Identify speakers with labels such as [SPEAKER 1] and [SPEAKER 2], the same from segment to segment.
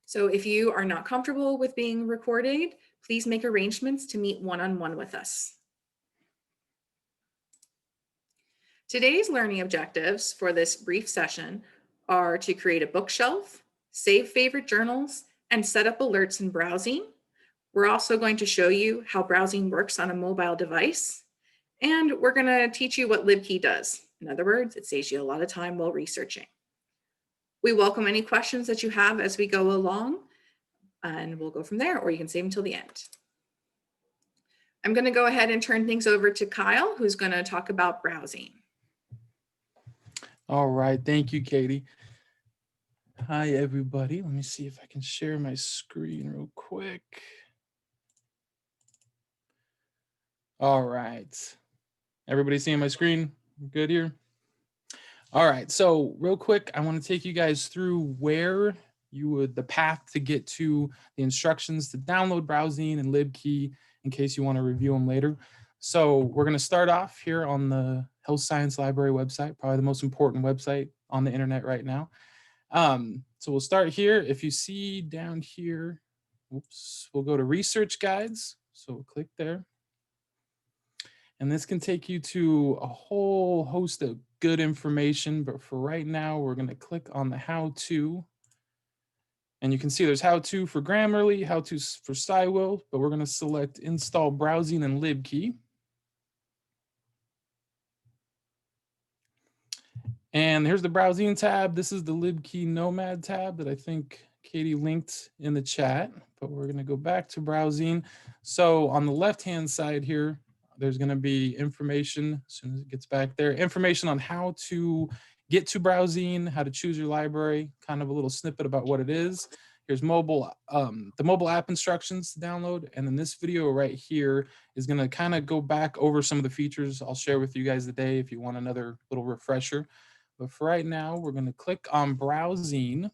[SPEAKER 1] So if you are not comfortable with being recorded, please make arrangements to meet one-on-one with us. Today's learning objectives for this brief session are to create a bookshelf, save favorite journals, and set up alerts in Browzine. We're also going to show you how Browzine works on a mobile device, and we're going to teach you what LibKey does. In other words, it saves you a lot of time while researching. We welcome any questions that you have as we go along, and we'll go from there, or you can save until the end. I'm going to go ahead and turn things over to Kyle, who's going to talk about Browzine.
[SPEAKER 2] All right, thank you, Katie. Hi, everybody. Let me see if I can share my screen real quick. All right. Everybody seeing my screen? Good here? All right, so real quick, I want to take you guys through where the path to get to the instructions to download Browzine and LibKey in case you want to review them later. So we're going to start off here on the Health Science Library website, probably the most important website on the internet right now. So we'll start here. If you see down here, we'll go to research guides. So we'll click there. And this can take you to a whole host of good information, but for right now, we're going to click on the how-to. And you can see there's how-to for Grammarly, how-to for SciWill, but we're going to select install Browzine and LibKey. And here's the Browzine tab. This is the LibKey Nomad tab that I think Katie linked in the chat, but we're going to go back to Browzine. So on the left-hand side here, there's going to be information, as soon as it gets back there, information on how to get to Browzine, how to choose your library, kind of a little snippet about what it is. Here's mobile, the mobile app instructions to download. And then this video right here is going to kind of go back over some of the features I'll share with you guys today if you want another little refresher. But for right now, we're going to click on Browzine.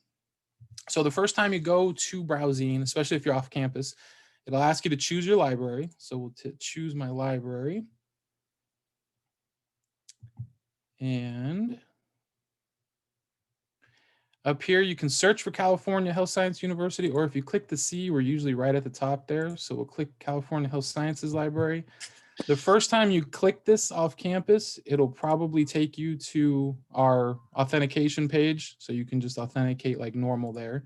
[SPEAKER 2] So the first time you go to Browzine, especially if you're off campus, it'll ask you to choose your library. So we'll choose my library. And up here, you can search for California Health Science University, or if you click the C, we're usually right at the top there. So we'll click California Health Sciences Library. The first time you click this off campus, it'll probably take you to our authentication page. So you can just authenticate like normal there.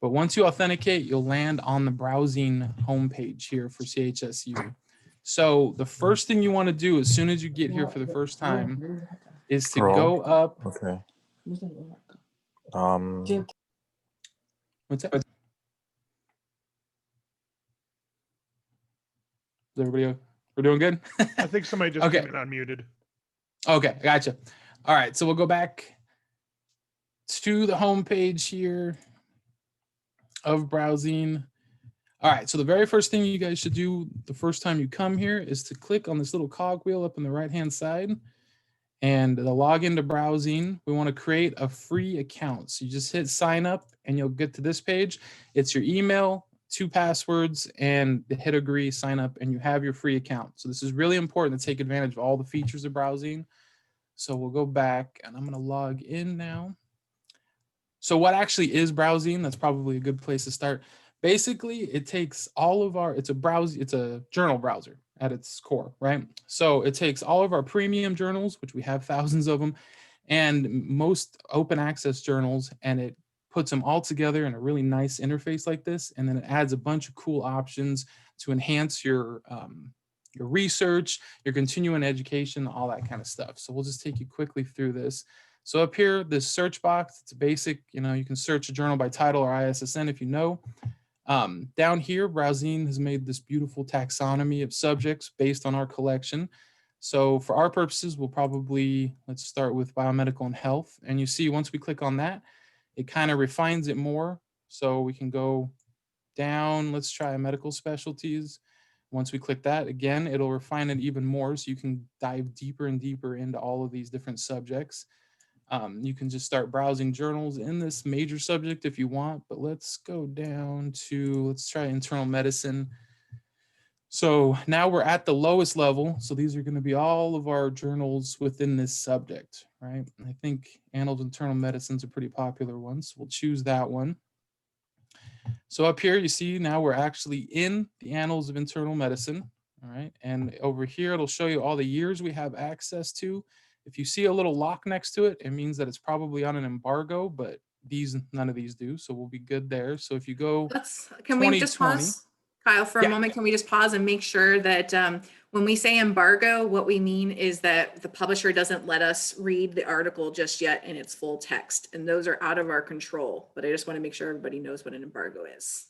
[SPEAKER 2] But once you authenticate, you'll land on the Browzine homepage here for CHSU. So the first thing you want to do as soon as you get here for the first time is to go up.
[SPEAKER 3] Okay.
[SPEAKER 2] What's that? Is everybody, we're doing good?
[SPEAKER 4] I think somebody just came in unmuted.
[SPEAKER 2] Okay, gotcha. All right, so we'll go back to the home page here of Browzine. All right, so the very first thing you guys should do the first time you come here is to click on this little cogwheel up on the right-hand side and the login to Browzine. We want to create a free account. So you just hit sign up and you'll get to this page. It's your email, 2 passwords, and hit agree, sign up, and you have your free account. So this is really important to take advantage of all the features of Browzine. So we'll go back and I'm going to log in now. So what actually is Browzine? That's probably a good place to start. Basically, it takes all of our, it's a journal browser at its core, right? So it takes all of our premium journals, which we have thousands of them, and most open access journals, and it puts them all together in a really nice interface like this. And then it adds a bunch of cool options to enhance your research, your continuing education, all that kind of stuff. So we'll just take you quickly through this. So up here, this search box, it's basic, you can search a journal by title or ISSN if you know. Down here, Browzine has made this beautiful taxonomy of subjects based on our collection. So for our purposes, we'll probably, let's start with biomedical and health. And you see, once we click on that, it kind of refines it more. So we can go down, let's try medical specialties. Once we click that, again, it'll refine it even more. So you can dive deeper and deeper into all of these different subjects. You can just start browsing journals in this major subject if you want, but let's go down to, let's try internal medicine. So now we're at the lowest level. So these are going to be all of our journals within this subject, right? I think Annals of Internal Medicine's a pretty popular one. So we'll choose that one. So up here, you see now we're actually in the Annals of Internal Medicine, all right? And over here, it'll show you all the years we have access to. If you see a little lock next to it, it means that it's probably on an embargo, but none of these do. So we'll be good there. So if you go
[SPEAKER 1] Can we just
[SPEAKER 2] 2020,
[SPEAKER 1] pause, Kyle, for a
[SPEAKER 2] yeah,
[SPEAKER 1] moment? Can we just pause and make sure that when we say embargo, what we mean is that the publisher doesn't let us read the article just yet in its full text, and those are out of our control. But I just want to make sure everybody knows what an embargo is.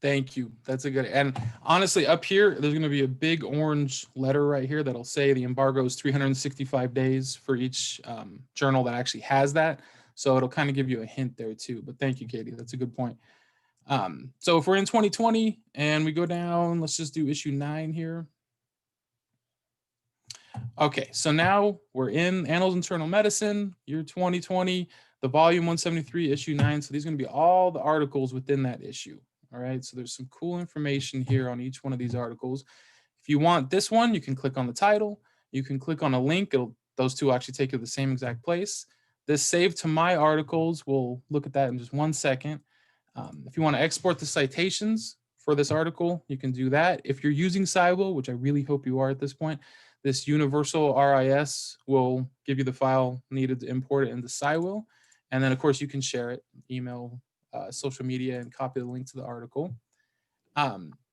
[SPEAKER 2] thank you. That's a good, and honestly, up here, there's going to be a big orange letter right here that'll say the embargo is 365 days for each journal that actually has that. So it'll kind of give you a hint there too. But thank you, Katie. That's a good point. So if we're in 2020 and we go down, let's just do issue 9 here. Okay, so now we're in Annals of Internal Medicine, year 2020, the volume 173, issue 9. So these are going to be all the articles within that issue. All right, so there's some cool information here on each one of these articles. If you want this one, you can click on the title. You can click on a link. Those two actually take you to the same exact place. This Save to My Articles, we'll look at that in just 1 second. If you want to export the citations for this article, you can do that. If you're using SciWill, which I really hope you are at this point, this universal RIS will give you the file needed to import it into SciWill. And then, of course, you can share it, email, social media, and copy the link to the article.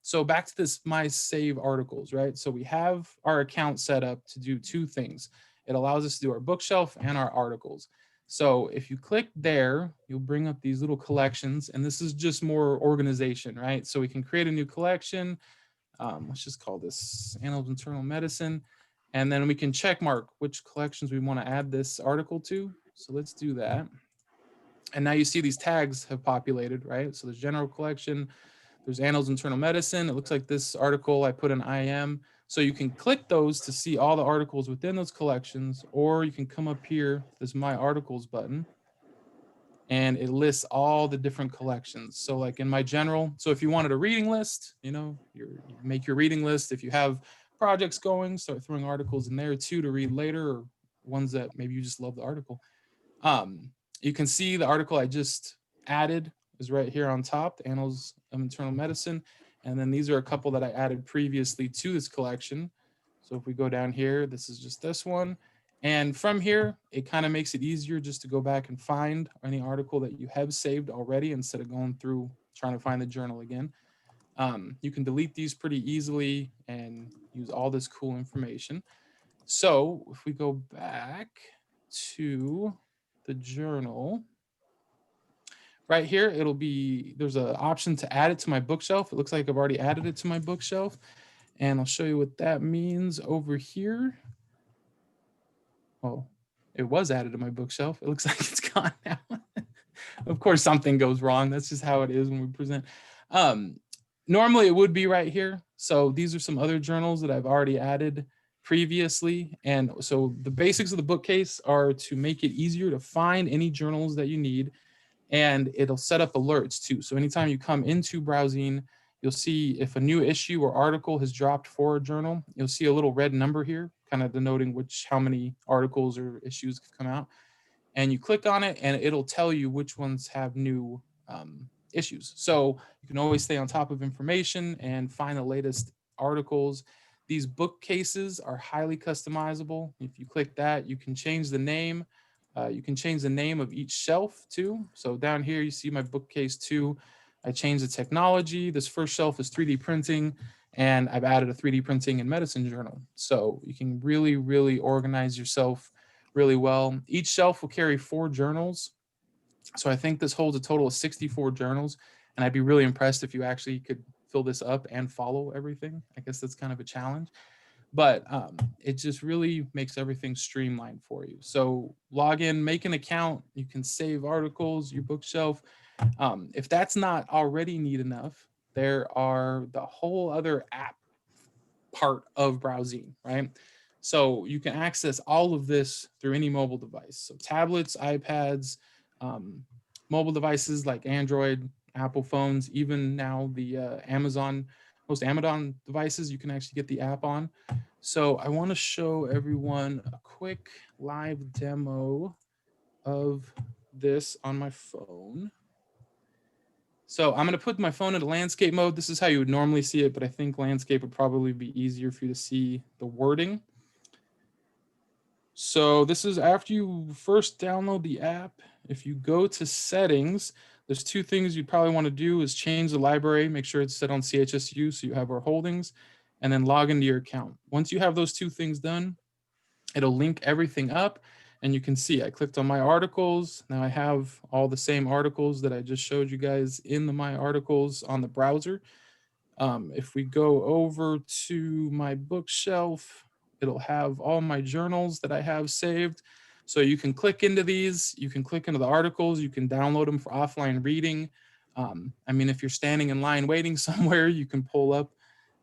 [SPEAKER 2] So back to this My Save Articles, right? So we have our account set up to do 2 things. It allows us to do our bookshelf and our articles. So if you click there, you'll bring up these little collections, and this is just more organization, right? So we can create a new collection. Let's just call this Annals of Internal Medicine. And then we can check mark which collections we want to add this article to. So let's do that. And now you see these tags have populated, right? So there's general collection, there's Annals of Internal Medicine. It looks like this article I put in IM. So you can click those to see all the articles within those collections, or you can come up here, this My Articles button, and it lists all the different collections. So like in my general, so if you wanted a reading list, you make your reading list. If you have projects going, start throwing articles in there too to read later, or ones that maybe you just love the article. You can see the article I just added is right here on top, the Annals of Internal Medicine. And then these are a couple that I added previously to this collection. So if we go down here, this is just this one. And from here, it kind of makes it easier just to go back and find any article that you have saved already instead of going through trying to find the journal again. You can delete these pretty easily and use all this cool information. So if we go back to the journal, right here, there's an option to add it to my bookshelf. It looks like I've already added it to my bookshelf. And I'll show you what that means over here. Oh, it was added to my bookshelf. It looks like it's gone now. Of course, something goes wrong. That's just how it is when we present. Normally, it would be right here. So these are some other journals that I've already added previously. And so the basics of the bookcase are to make it easier to find any journals that you need. And it'll set up alerts too. So anytime you come into Browzine, you'll see if a new issue or article has dropped for a journal, you'll see a little red number here, kind of denoting how many articles or issues have come out. And you click on it and it'll tell you which ones have new issues. So you can always stay on top of information and find the latest articles. These bookcases are highly customizable. If you click that, you can change the name. You can change the name of each shelf too. So down here, you see my bookcase 2. I changed the technology. This first shelf is 3D printing, and I've added a 3D printing and medicine journal. So you can really, really organize yourself really well. Each shelf will carry 4 journals. So I think this holds a total of 64 journals, and I'd be really impressed if you actually could fill this up and follow everything. I guess that's kind of a challenge. But it just really makes everything streamlined for you. So log in, make an account. You can save articles, your bookshelf. If that's not already neat enough, there are the whole other app part of Browzine, right? So you can access all of this through any mobile device. So tablets, iPads, mobile devices like Android, Apple phones, even now the Amazon most Amazon devices, you can actually get the app on. So I want to show everyone a quick live demo of this on my phone. So I'm going to put my phone into landscape mode. This is how you would normally see it, but I think landscape would probably be easier for you to see the wording. So this is after you first download the app. If you go to settings, there's two things you'd probably want to do is change the library, make sure it's set on CHSU so you have our holdings, and then log into your account. Once you have those two things done, it'll link everything up, and you can see I clicked on my articles. Now I have all the same articles that I just showed you guys in the my articles on the browser. If we go over to my bookshelf, it'll have all my journals that I have saved. So you can click into these, you can click into the articles, you can download them for offline reading. I mean, if you're standing in line waiting somewhere, you can pull up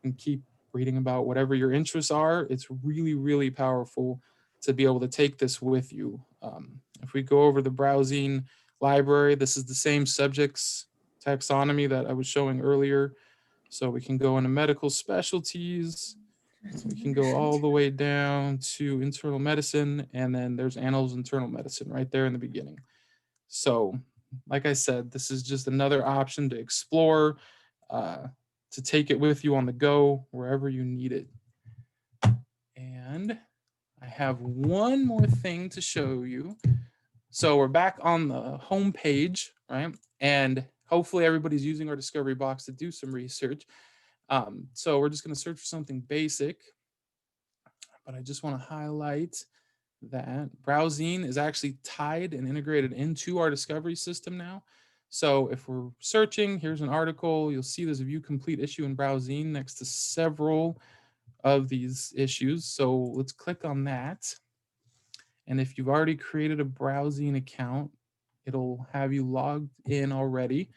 [SPEAKER 2] and keep reading about whatever your interests are. It's really, really powerful to be able to take this with you. If we go over the Browzine library, this is the same subjects taxonomy that I was showing earlier. So we can go into medical specialties. We can go all the way down to internal medicine, and then there's annals of internal medicine right there in the beginning. So, like I said, this is just another option to explore, to take it with you on the go wherever you need it. And I have one more thing to show you. So we're back on the home page, right? And hopefully everybody's using our discovery box to do some research. So we're just going to search for something basic, but I just want to highlight that Browzine is actually tied and integrated into our discovery system now. So if we're searching, here's an article, you'll see there's a view complete issue in Browzine next to several of these issues. So let's click on that. And if you've already created a Browzine account, it'll have you logged in already.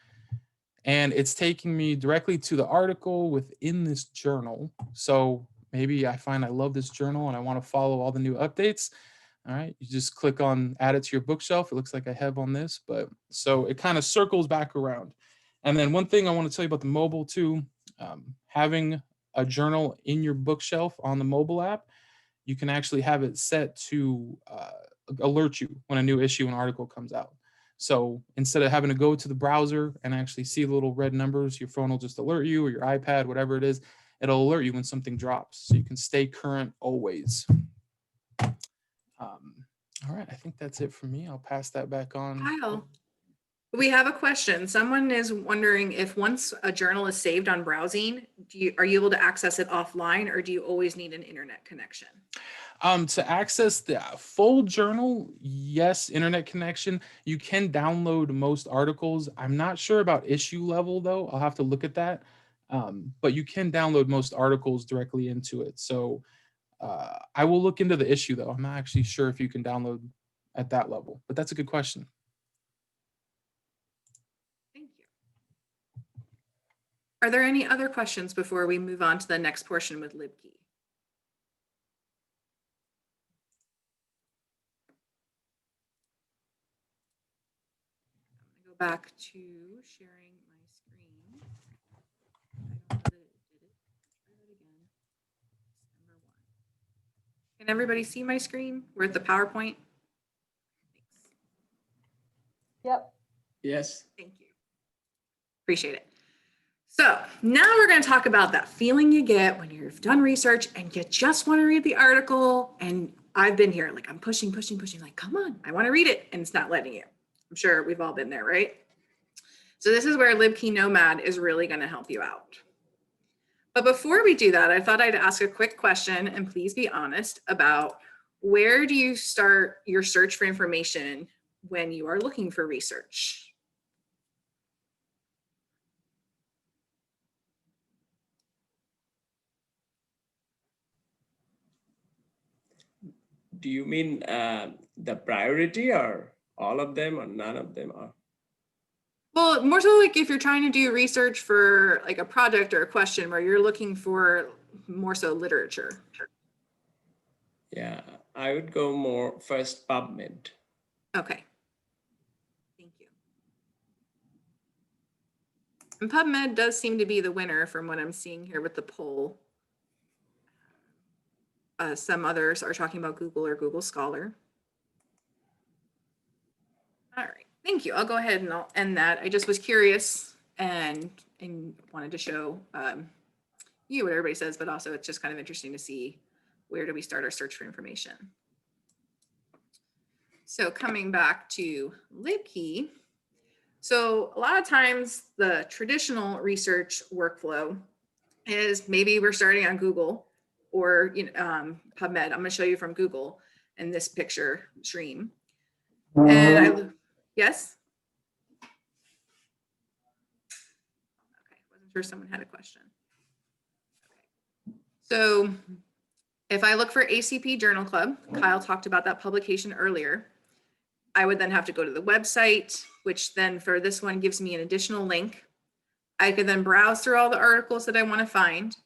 [SPEAKER 2] And it's taking me directly to the article within this journal. So maybe I find I love this journal and I want to follow all the new updates. All right, you just click on add it to your bookshelf. It looks like I have on this, but so it kind of circles back around. And then one thing I want to tell you about the mobile too, having a journal in your bookshelf on the mobile app, you can actually have it set to alert you when a new issue and article comes out. So instead of having to go to the browser and actually see the little red numbers, your phone will just alert you, or your iPad, whatever it is, it'll alert you when something drops. So you can stay current always. All right, I think that's it for me. I'll pass that back on.
[SPEAKER 1] Kyle, we have a question. Someone is wondering if once a journal is saved on Browzine, are you able to access it offline, or do you always need an internet connection?
[SPEAKER 2] To access the full journal, yes, internet connection. You can download most articles. I'm not sure about issue level though. I'll have to look at that. But you can download most articles directly into it. So I will look into the issue though. I'm not actually sure if you can download at that level, but that's a good question.
[SPEAKER 1] Thank you. Are there any other questions before we move on to the next portion with LibKey? I'm going to go back to sharing my screen. I don't know that it did it. Try it again. It's number 1. Can everybody see my screen? We're at the PowerPoint. Thanks.
[SPEAKER 3] Yep.
[SPEAKER 5] Yes.
[SPEAKER 1] Thank you. Appreciate it. So now we're going to talk about that feeling you get when you've done research and you just want to read the article. And I've been here, like I'm pushing, like, come on, I want to read it. And it's not letting you. I'm sure we've all been there, right? So this is where LibKey Nomad is really going to help you out. But before we do that, I thought I'd ask a quick question, and please be honest about where do you start your search for information when you are looking for research?
[SPEAKER 5] Do you mean the priority, or all of them, or none of them? Or
[SPEAKER 1] Well, more so like if you're trying to do research for like a project or a question where you're looking for more so literature.
[SPEAKER 5] yeah, I would go more first PubMed.
[SPEAKER 1] Okay. Thank you. And PubMed does seem to be the winner from what I'm seeing here with the poll. Some others are talking about Google or Google Scholar. All right, thank you. I'll go ahead and I'll end that. I just was curious and wanted to show you what everybody says, but also it's just kind of interesting to see where do we start our search for information. So coming back to LibKey. So a lot of times the traditional research workflow is maybe we're starting on Google or PubMed. I'm going to show you from Google in this picture stream. And yes. Okay, wasn't sure someone had a question. Okay. So if I look for ACP Journal Club, Kyle talked about that publication earlier. I would then have to go to the website, which then for this one gives me an additional link. I could then browse through all the articles that I want to find.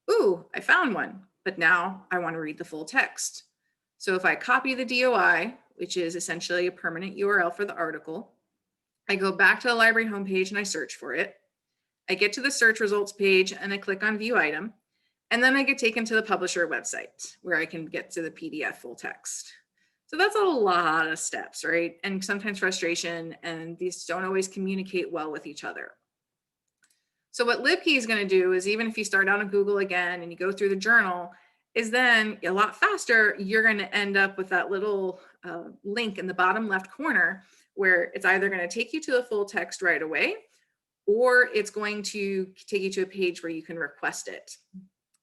[SPEAKER 1] Ooh, I found one, but now I want to read the full text. So if I copy the DOI, which is essentially a permanent URL for the article, I go back to the library homepage and I search for it. I get to the search results page and I click on view item. And then I get taken to the publisher website where I can get to the PDF full text. So that's a lot of steps, right? And sometimes frustration, and these don't always communicate well with each other. So what LibKey is going to do is, even if you start out on Google again and you go through the journal, is then a lot faster, you're going to end up with that little link in the bottom left corner where it's either going to take you to the full text right away, or it's going to take you to a page where you can request it.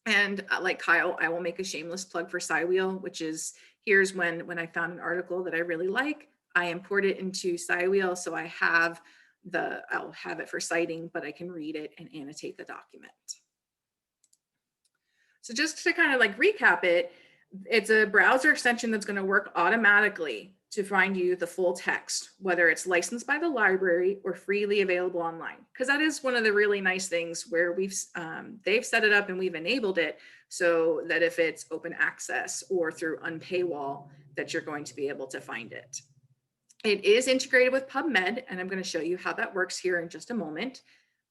[SPEAKER 1] And like Kyle, I will make a shameless plug for SciWheel, which is, here's when I found an article that I really like, I import it into SciWheel. So I'll have it for citing, but I can read it and annotate the document. So just to kind of like recap it, it's a browser extension that's going to work automatically to find you the full text, whether it's licensed by the library or freely available online. Because that is one of the really nice things where they've set it up and we've enabled it so that if it's open access or through unpaywall, that you're going to be able to find it. It is integrated with PubMed, and I'm going to show you how that works here in just a moment.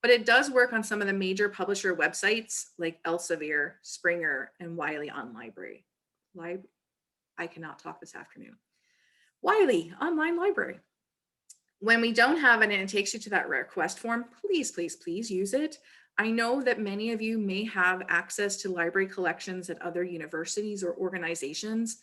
[SPEAKER 1] But it does work on some of the major publisher websites like Elsevier, Springer, and Wiley on Library. I cannot talk this afternoon. Wiley Online Library. When we don't have it and it takes you to that request form, please, please, please use it. I know that many of you may have access to library collections at other universities or organizations,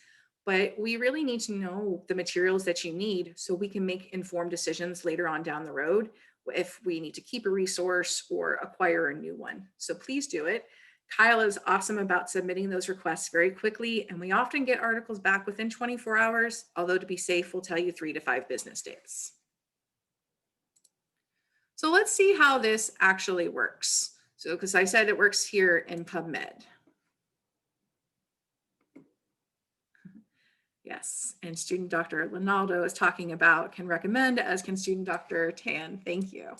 [SPEAKER 1] but we really need to know the materials that you need so we can make informed decisions later on down the road if we need to keep a resource or acquire a new one. So please do it. Kyle is awesome about submitting those requests very quickly, and we often get articles back within 24 hours, although to be safe, we'll tell you 3 to 5 business days. So let's see how this actually works. So, because I said it works here in PubMed. Yes, and student Dr. Linaldo is talking about can recommend, as can student Dr. Tan. Thank you.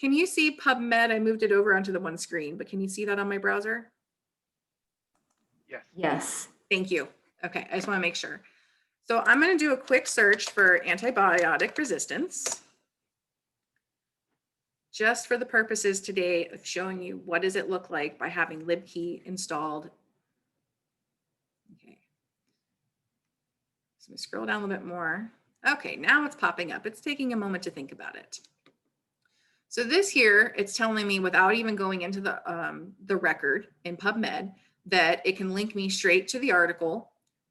[SPEAKER 1] Can you see PubMed? I moved it over onto the one screen, but can you see that on my browser?
[SPEAKER 4] Yes.
[SPEAKER 3] Yes.
[SPEAKER 1] Thank you. Okay, I just want to make sure. So I'm going to do a quick search for antibiotic resistance, just for the purposes today of showing you what does it look like by having LibKey installed. Okay. So I'm going to scroll down a little bit more. Okay, now it's popping up. It's taking a moment to think about it. So this here, it's telling me without even going into the record in PubMed that it can link me straight to the article,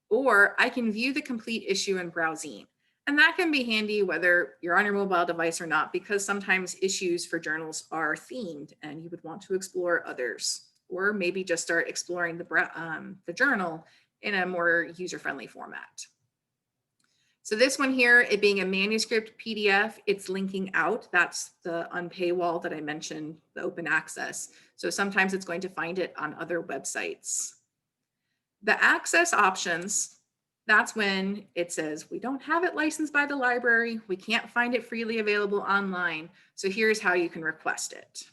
[SPEAKER 1] or I can view the complete issue in Browzine. And that can be handy whether you're on your mobile device or not, because sometimes issues for journals are themed and you would want to explore others, or maybe just start exploring the journal in a more user-friendly format. So this one here, it being a manuscript PDF, it's linking out. That's the unpaywall that I mentioned, the open access. So sometimes it's going to find it on other websites. The access options, that's when it says, we don't have it licensed by the library. We can't find it freely available online. So here's how you can request it.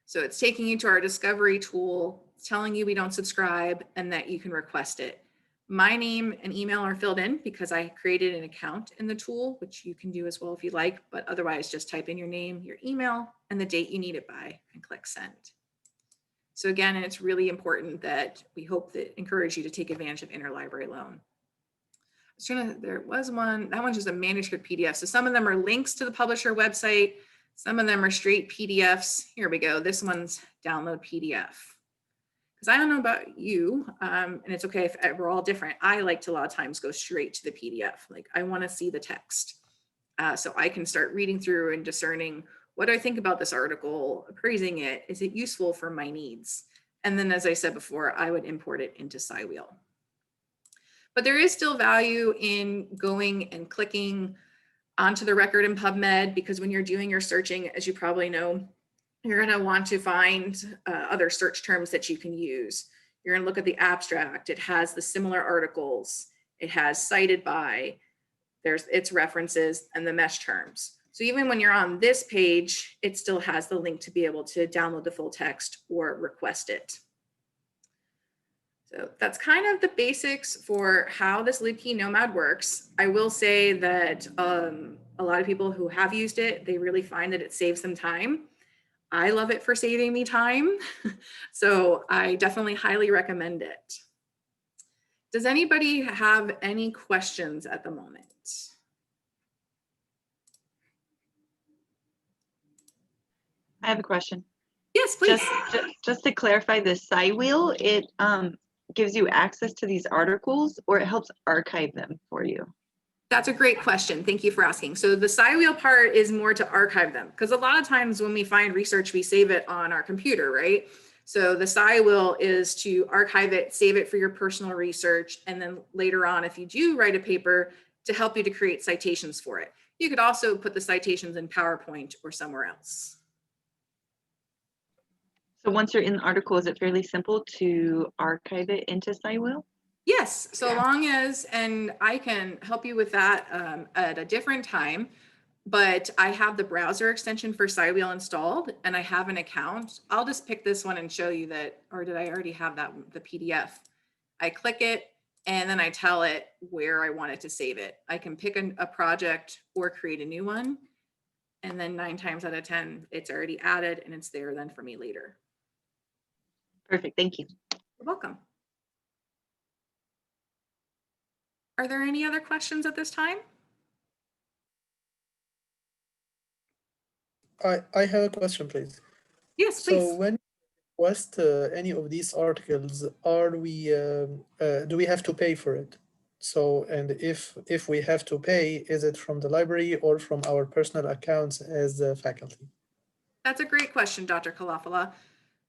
[SPEAKER 1] So it's taking you to our discovery tool, telling you we don't subscribe and that you can request it. My name and email are filled in because I created an account in the tool, which you can do as well if you like, but otherwise just type in your name, your email, and the date you need it by and click send. So again, it's really important that we hope that encourage you to take advantage of interlibrary loan. There was one, that one's just a manuscript PDF. So some of them are links to the publisher website. Some of them are straight PDFs. Here we go. This one's download PDF. Because I don't know about you, and it's okay if we're all different. I like to a lot of times go straight to the PDF. Like I want to see the text. So I can start reading through and discerning what do I think about this article, appraising it. Is it useful for my needs? And then, as I said before, I would import it into SciWheel. But there is still value in going and clicking onto the record in PubMed, because when you're doing your searching, as you probably know, you're going to want to find other search terms that you can use. You're going to look at the abstract. It has the similar articles. It has cited by, there's its references and the mesh terms. So even when you're on this page, it still has the link to be able to download the full text or request it. So that's kind of the basics for how this LibKey Nomad works. I will say that a lot of people who have used it, they really find that it saves them time. I love it for saving me time. So I definitely highly recommend it. Does anybody have any questions at the moment?
[SPEAKER 3] I have a question.
[SPEAKER 1] Yes, please.
[SPEAKER 3] Just to clarify, the SciWheel, it gives you access to these articles, or it helps archive them for you?
[SPEAKER 1] That's a great question. Thank you for asking. So the SciWheel part is more to archive them, because a lot of times when we find research, we save it on our computer, right? So the SciWheel is to archive it, save it for your personal research, and then later on, if you do write a paper, to help you to create citations for it. You could also put the citations in PowerPoint or somewhere else.
[SPEAKER 3] So once you're in the article, is it fairly simple to archive it into SciWheel?
[SPEAKER 1] Yes, so long as, and I can help you with that at a different time, but I have the browser extension for SciWheel installed and I have an account. I'll just pick this one and show you that, or did I already have that, the PDF? I click it and then I tell it where I want it to save it. I can pick a project or create a new one. And then 9 times out of 10, it's already added and it's there then for me later.
[SPEAKER 3] Perfect, thank you.
[SPEAKER 1] You're welcome. Are there any other questions at this time?
[SPEAKER 6] I have a question, please.
[SPEAKER 1] Yes, please.
[SPEAKER 6] So when we request any of these articles, do we have to pay for it? So, and if we have to pay, is it from the library or from our personal accounts as faculty?
[SPEAKER 1] That's a great question, Dr. Kalafala.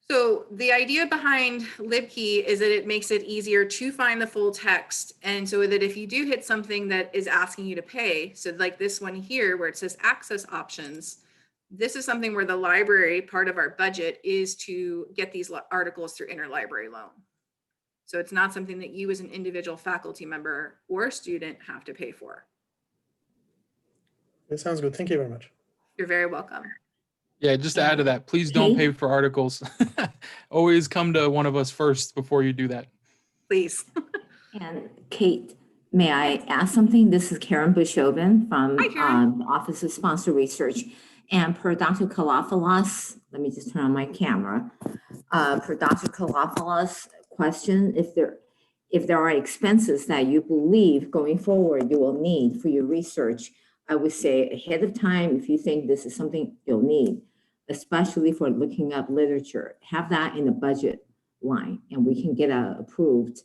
[SPEAKER 1] So the idea behind LibKey is that it makes it easier to find the full text. And so that if you do hit something that is asking you to pay, so like this one here where it says access options, this is something where the library, part of our budget, is to get these articles through interlibrary loan. So it's not something that you as an individual faculty member or student have to pay for.
[SPEAKER 6] It sounds good. Thank you very much.
[SPEAKER 1] You're very welcome.
[SPEAKER 2] Yeah, just to add to that, please don't pay for articles. Always come to one of us first before you do that.
[SPEAKER 1] Please.
[SPEAKER 7] And Kate, may I ask something? This is Karen Bushovin from
[SPEAKER 1] Hi, Karen.
[SPEAKER 7] the Office of Sponsor Research. And per Dr. Kalafalas, let me just turn on my camera. Per Dr. Kalafalas' question, if there are expenses that you believe going forward you will need for your research, I would say ahead of time, if you think this is something you'll need, especially for looking up literature, have that in the budget line and we can get approved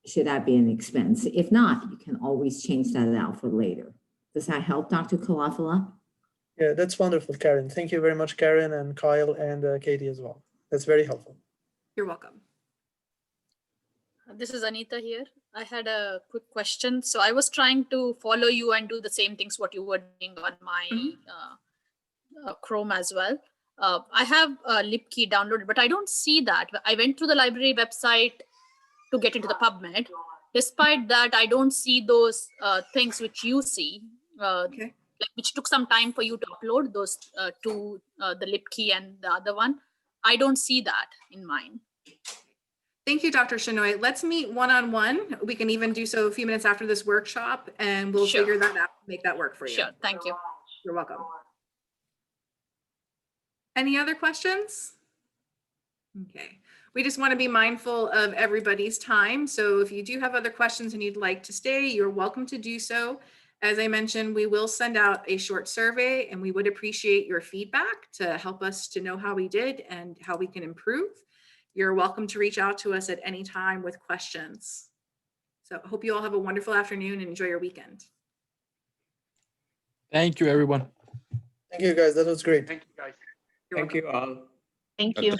[SPEAKER 7] should that be an expense. If not, you can always change that out for later. Does that help, Dr. Kalafala?
[SPEAKER 6] Yeah, that's wonderful, Karen. Thank you very much, Karen and Kyle and Katie as well. That's very helpful.
[SPEAKER 1] You're welcome.
[SPEAKER 8] This is Anita here. I had a quick question. So I was trying to follow you and do the same things what you were doing on my Chrome as well. I have LibKey downloaded, but I don't see that. I went to the library website to get into the PubMed. Despite that, I don't see those things which you see,
[SPEAKER 1] Okay.
[SPEAKER 8] like which took some time for you to upload those to the LibKey and the other one. I don't see that in mine.
[SPEAKER 1] Thank you, Dr. Shenoy. Let's meet one-on-one. We can even do so a few minutes after this workshop, and we'll
[SPEAKER 8] Sure.
[SPEAKER 1] figure that out, make that work for you.
[SPEAKER 8] Sure, thank you.
[SPEAKER 1] You're welcome. Any other questions? Okay, we just want to be mindful of everybody's time. So if you do have other questions and you'd like to stay, you're welcome to do so. As I mentioned, we will send out a short survey and we would appreciate your feedback to help us to know how we did and how we can improve. You're welcome to reach out to us at any time with questions. So I hope you all have a wonderful afternoon and enjoy your weekend.
[SPEAKER 2] Thank you, everyone.
[SPEAKER 6] Thank you, guys. That was great.
[SPEAKER 4] Thank you, guys.
[SPEAKER 1] You're
[SPEAKER 5] Thank
[SPEAKER 1] welcome.
[SPEAKER 5] you all.
[SPEAKER 3] Thank you.